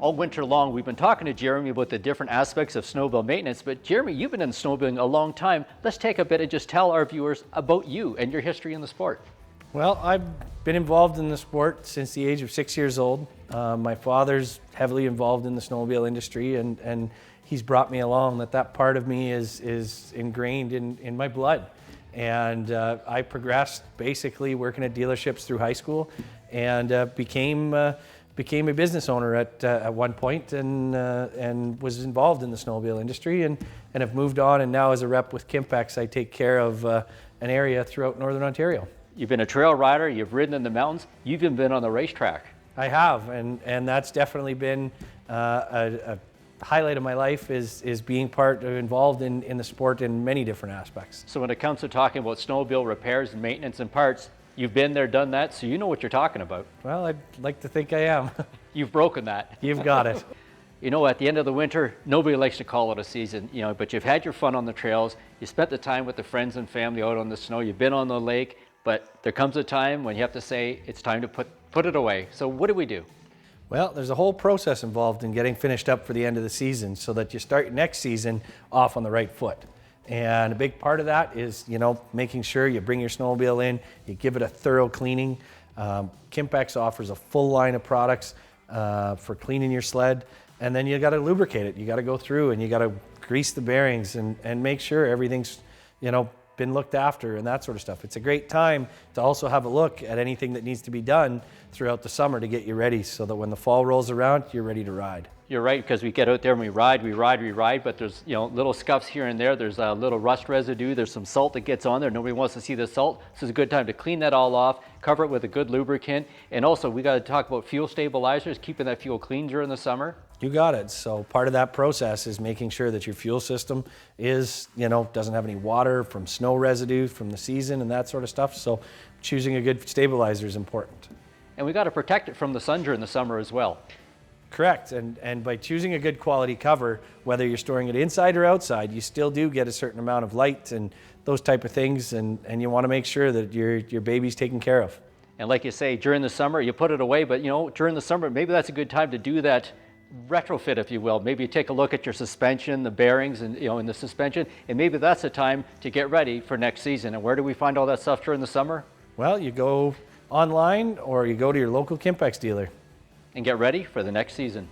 All winter long, we've been talking to Jeremy about the different aspects of snowmobile maintenance, but Jeremy, you've been in snowmobiling a long time. Let's take a bit and just tell our viewers about you and your history in the sport. Well, I've been involved in the sport since the age of 6 years old. My father's heavily involved in the snowmobile industry, and he's brought me along. That part of me is ingrained in my blood. And I progressed basically working at dealerships through high school, and became a business owner at one point, and was involved in the snowmobile industry, and have moved on. And now as a rep with Kimpex, I take care of an area throughout Northern Ontario. You've been a trail rider, you've ridden in the mountains, you've even been on the racetrack. I have, and that's definitely been a highlight of my life is being involved in the sport in many different aspects. So when it comes to talking about snowmobile repairs and maintenance and parts, you've been there, done that, so you know what you're talking about. Well, I'd like to think I am. You've broken that. You've got it. You know, at the end of the winter, nobody likes to call it a season, but you've had your fun on the trails, you spent the time with the friends and family out on the snow, you've been on the lake, but there comes a time when you have to say it's time to put it away. So what do we do? Well, there's a whole process involved in getting finished up for the end of the season so that you start next season off on the right foot. And a big part of that is, making sure you bring your snowmobile in, you give it a thorough cleaning. Kimpex offers a full line of products for cleaning your sled, and then you got to lubricate it. You got to go through and you got to grease the bearings and make sure everything's, been looked after and that sort of stuff. It's a great time to also have a look at anything that needs to be done throughout the summer to get you ready so that when the fall rolls around, you're ready to ride. You're right, because we get out there and we ride, but there's little scuffs here and there. There's a little rust residue. There's some salt that gets on there. Nobody wants to see the salt. So it's a good time to clean that all off, cover it with a good lubricant. And also we got to talk about fuel stabilizers, keeping that fuel clean during the summer. You got it. So part of that process is making sure that your fuel system doesn't have any water from snow residue from the season and that sort of stuff. So choosing a good stabilizer is important. And we got to protect it from the sun during the summer as well. Correct. And by choosing a good quality cover, whether you're storing it inside or outside, you still do get a certain amount of light and those type of things. And you want to make sure that your baby's taken care of. And like you say, during the summer, you put it away, but during the summer, maybe that's a good time to do that retrofit, if you will. Maybe you take a look at your suspension, the bearings, and in the suspension, and maybe that's the time to get ready for next season. And where do we find all that stuff during the summer? Well, you go online or you go to your local Kimpex dealer and get ready for the next season.